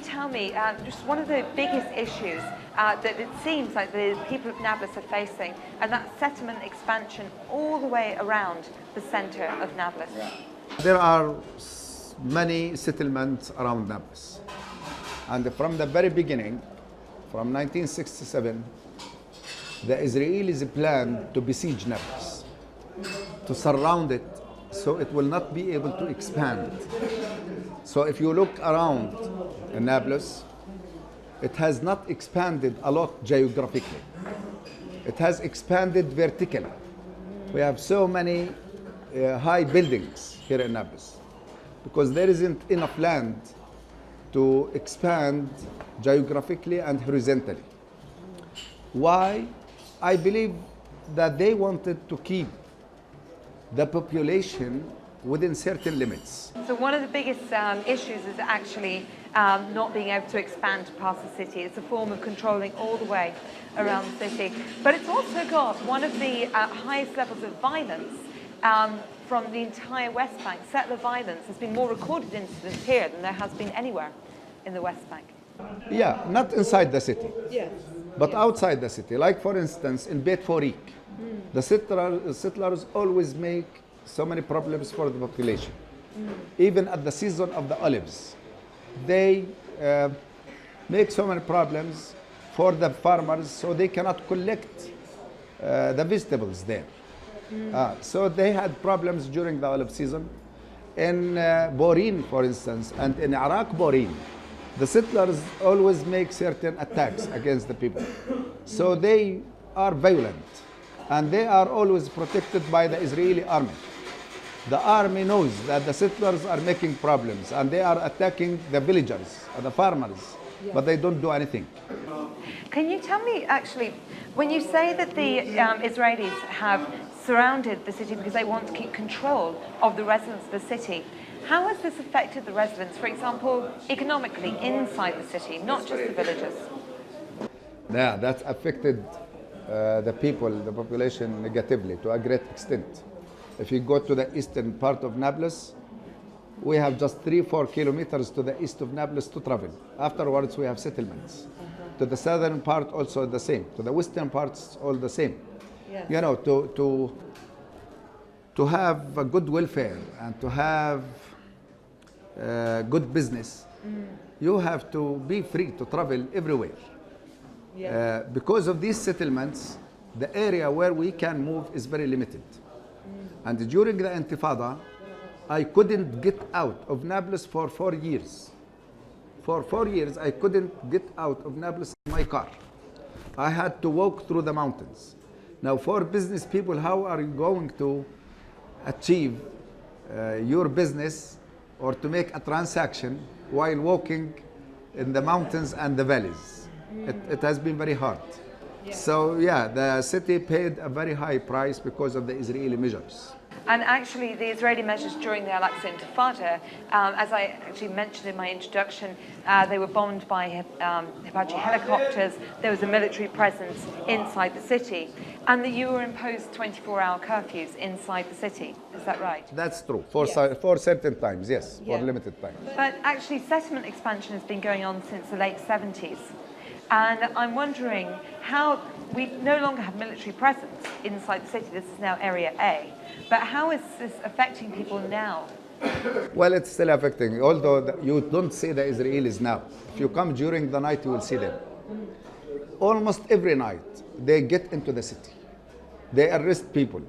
tell me, just one of the biggest issues that it seems like the people of Nablus are facing, and that's settlement expansion all the way around the center of Nablus? There are many settlements around Nablus. And from the very beginning, from 1967, the Israelis planned to besiege Nablus, to surround it so it will not be able to expand. So if you look around Nablus, it has not expanded a lot geographically. It has expanded vertically. We have so many high buildings here in Nablus because there isn't enough land to expand geographically and horizontally. Why? I believe that they wanted to keep the population within certain limits. So one of the biggest issues is actually not being able to expand past the city. It's a form of controlling all the way around the city. But it's also got one of the highest levels of violence from the entire West Bank. Settler violence. There's been more recorded incidents here than there has been anywhere in the West Bank. Yeah, not inside the city, yes, but outside the city. Like for instance, in Beit Forik, the settlers always make so many problems for the population. Even at the season of the olives, they make so many problems for the farmers, so they cannot collect the vegetables there. So they had problems during the olive season. In Borin, for instance, and in Iraq Borin, the settlers always make certain attacks against the people. So they are violent, and they are always protected by the Israeli army. The army knows that the settlers are making problems, and they are attacking the villagers, the farmers, but they don't do anything. Can you tell me, actually, when you say that the Israelis have surrounded the city because they want to keep control of the residents of the city, how has this affected the residents, for example, economically inside the city, not just the villagers? Yeah, that's affected the people, the population negatively to a great extent. If you go to the eastern part of Nablus, we have just 3-4 kilometers to the east of Nablus to travel. Afterwards, we have settlements. To the southern part, also the same. To the western parts, all the same. Yes. You know, to have a good welfare and to have good business, you have to be free to travel everywhere. Yeah. Because of these settlements, the area where we can move is very limited. And during the Intifada, I couldn't get out of Nablus for 4 years. For 4 years, I couldn't get out of Nablus in my car. I had to walk through the mountains. Now, for business people, how are you going to achieve your business or to make a transaction while walking in the mountains and the valleys? It has been very hard. Yeah. So yeah, the city paid a very high price because of the Israeli measures. And actually, the Israeli measures during the Al-Aqsa Intifada, as I actually mentioned in my introduction, they were bombed by Apache helicopters. There was a military presence inside the city, and the EU imposed 24-hour curfews inside the city. Is that right? That's true. For certain times, yes, for limited time. But actually, settlement expansion has been going on since the late 70s. And I'm wondering how we no longer have military presence inside the city. This is now Area A. But how is this affecting people now? Well, it's still affecting, although you don't see the Israelis now. If you come during the night, you will see them. Almost every night, they get into the city. They arrest people,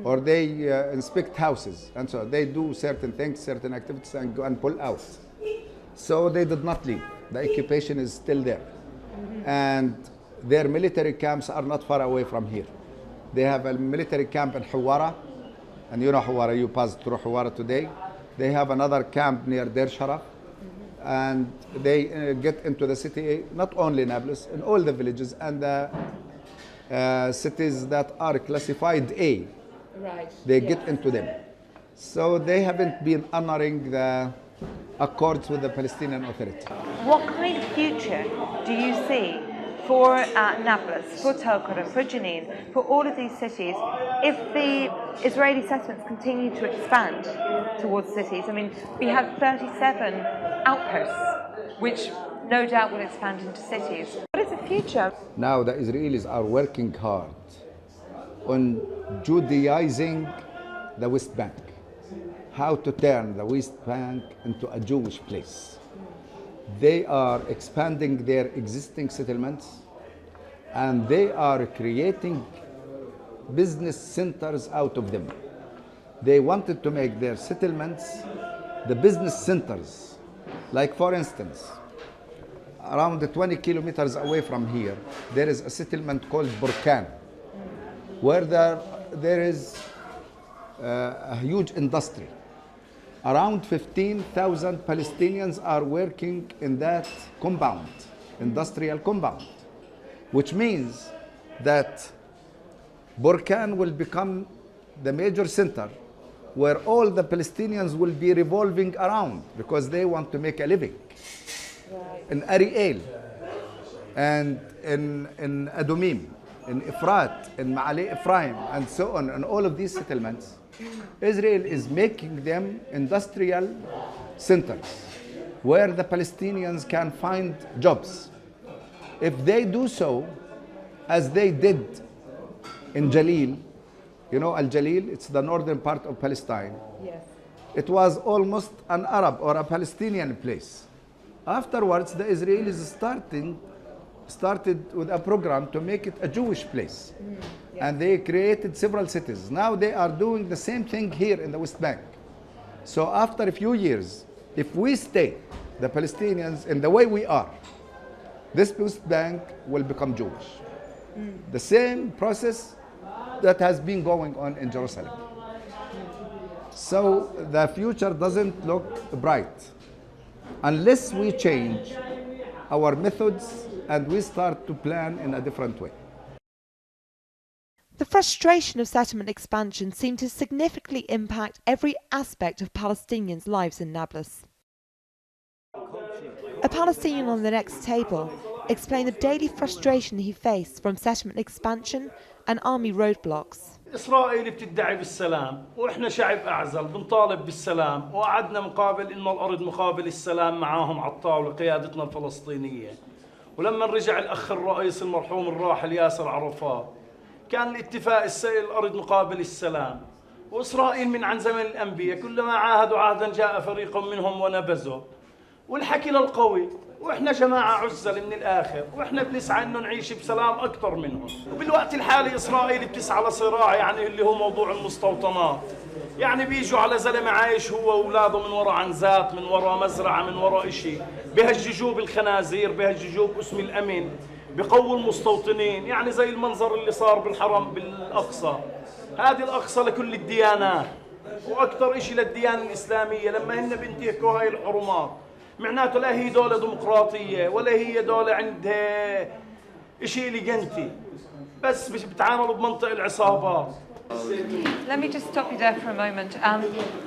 or they inspect houses, and so they do certain things, certain activities, and go and pull out. So they did not leave. The occupation is still there. And their military camps are not far away from here. They have a military camp in Hawara, and you know Hawara, you passed through Hawara today. They have another camp near Der Sharaf, and they get into the city, not only Nablus, in all the villages and the cities that are classified A. Right. They get into them. So they haven't been honoring the accords with the Palestinian Authority. What kind of future do you see for Nablus, for Tulkarm, for Jenin, for all of these cities, if the Israeli settlements continue to expand towards cities? I mean, we have 37 outposts, which no doubt will expand into cities. What is the future? Now the Israelis are working hard on Judaizing the West Bank, how to turn the West Bank into a Jewish place. They are expanding their existing settlements, and they are creating business centers out of them. They wanted to make their settlements the business centers. Like, for instance, around 20 kilometers away from here, there is a settlement called Burkan, where there is a huge industry. Around 15,000 Palestinians are working in that compound, industrial compound, which means that Burkan will become the major center where all the Palestinians will be revolving around because they want to make a living. In Ariel, and in Adumim, in Efrat, in Ma'ale Ephraim, and so on, and all of these settlements, Israel is making them industrial centers where the Palestinians can find jobs. If they do so, as they did in Jalil, you know Al-Jalil, it's the northern part of Palestine. Yes. It was almost an Arab or a Palestinian place. Afterwards, the Israelis started with a program to make it a Jewish place. Yes. And they created several cities. Now they are doing the same thing here in the West Bank. So after a few years, if we stay, the Palestinians, in the way we are, this West Bank will become Jewish. The same process that has been going on in Jerusalem. So the future doesn't look bright unless we change our methods and we start to plan in a different way. The frustration of settlement expansion seemed to significantly impact every aspect of Palestinians' lives in Nablus. A Palestinian on the next table explained the daily frustration he faced from settlement expansion and army roadblocks. إسرائيل بتدعي بالسلام وإحنا شعب أعزل بنطالب بالسلام وقعدنا مقابل إنه الأرض مقابل السلام معاهم على الطاولة قيادتنا الفلسطينية. ولما رجع الأخ الرئيس المرحوم الراحل ياسر عرفات كان الاتفاق الأرض مقابل السلام. وإسرائيل من عن زمن الأنبياء كلما عاهدوا عهدا جاء فريق منهم ونبذوا. والحكي للقوي واحنا جماعه عزل من الاخر واحنا بنسعى انه نعيش بسلام اكثر منهم. وبالوقت الحالي اسرائيل بتسعى لصراع يعني اللي هو موضوع المستوطنات. يعني بيجوا على زلمه عايش هو واولاده من وراء عنزات، من وراء مزرعه، من وراء شيء، بهججوه بالخنازير، بهججوه باسم الامن، بقووا المستوطنين، يعني زي المنظر اللي صار بالحرم بالاقصى. هذه الاقصى لكل الديانات واكثر شيء للديانه الاسلاميه لما هن بينتهكوا هاي الحرمات. معناته لا هي دولة ديمقراطية ولا هي دولة عندها شيء لجنتي بس بتعاملوا بمنطق العصابات. Let me just stop you there for a moment.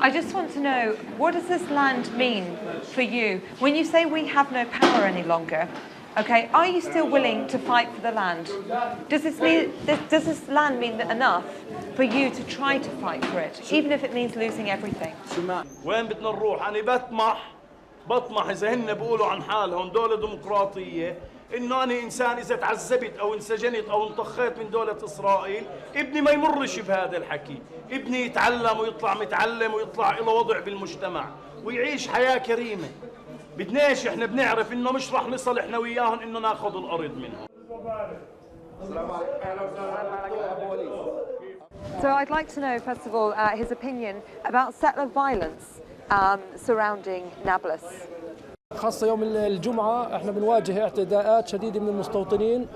I just want to know, what does this land mean for you? When you say we have no power any longer, okay, are you still willing to fight for the land? Does this land mean enough for you to try to fight for it, even if it means losing everything? وين بدنا نروح؟ أنا بطمح إذا هن بيقولوا عن حالهم دولة ديمقراطية إنه أنا إنسان إذا تعذبت أو انسجنت أو انطخيت من دولة إسرائيل ابني ما يمرش بهذا الحكي، ابني يتعلم ويطلع متعلم ويطلع له وضع بالمجتمع ويعيش حياة كريمة. بدناش إحنا بنعرف إنه مش راح نصل إحنا وياهم إنه ناخذ الأرض منهم. So I'd like to know, first of all, his opinion about settler violence surrounding Nablus. خاصة يوم الجمعة احنا بنواجه اعتداءات شديدة من المستوطنين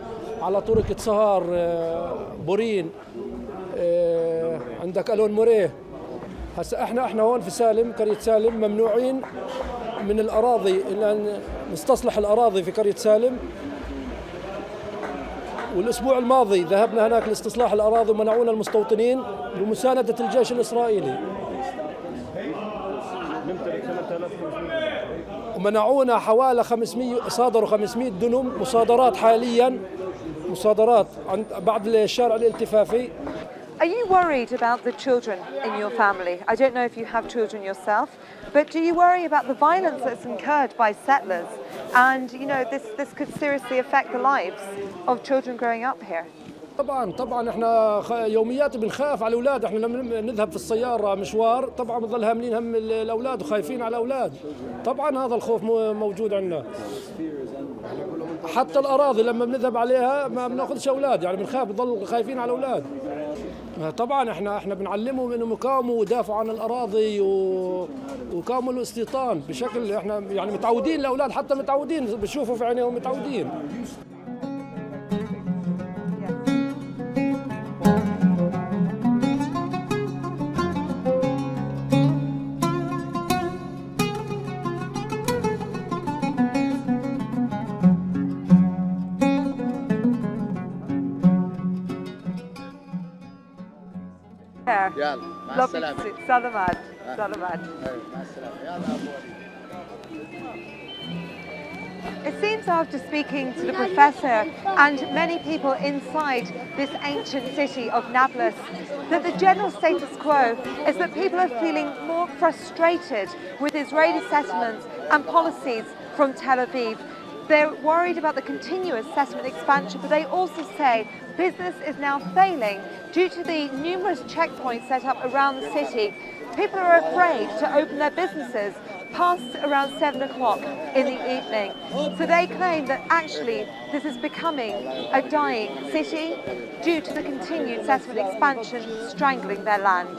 على طرق سهار بورين عندك ألون موريه. هسا احنا هون في سالم قرية سالم ممنوعين من الأراضي لأن نستصلح الأراضي في قرية سالم. والأسبوع الماضي ذهبنا هناك لاستصلاح الأراضي ومنعونا المستوطنين بمساندة الجيش الإسرائيلي. ومنعونا حوالي 500 صادروا 500 دنم مصادرات حاليا مصادرات بعد الشارع الالتفافي. Are you worried about the children in your family? I don't know if you have children yourself, but do you worry about the violence that's incurred by settlers and you know this could seriously affect the lives of children growing up here. طبعا احنا يوميات بنخاف على الاولاد، احنا لما نذهب في السياره مشوار طبعا بنظل هاملين هم الاولاد وخايفين على الاولاد، طبعا هذا الخوف موجود عندنا. حتى الاراضي لما بنذهب عليها ما بناخذش اولاد، يعني بنخاف بنضل خايفين على الاولاد. طبعا احنا بنعلمهم انهم يقاوموا ويدافعوا عن الاراضي ويقاوموا الاستيطان بشكل احنا يعني متعودين، الاولاد حتى متعودين بشوفوا في عينيهم متعودين. يلا مع Lovely السلامة. to see- سلامات سلامات. مع السلامة. يلا أبو وليد. It seems after speaking to the professor and many people inside this ancient city of Nablus that the general status quo is that people are feeling more frustrated with Israeli settlements and policies from Tel Aviv. They're worried about the continuous settlement expansion, but they also say business is now failing due to the numerous checkpoints set up around the city. People are afraid to open their businesses past around 7 o'clock in the evening. So they claim that actually this is becoming a dying city due to the continued settlement expansion strangling their land.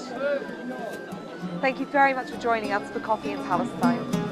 Thank you very much for joining us for Coffee in Palestine.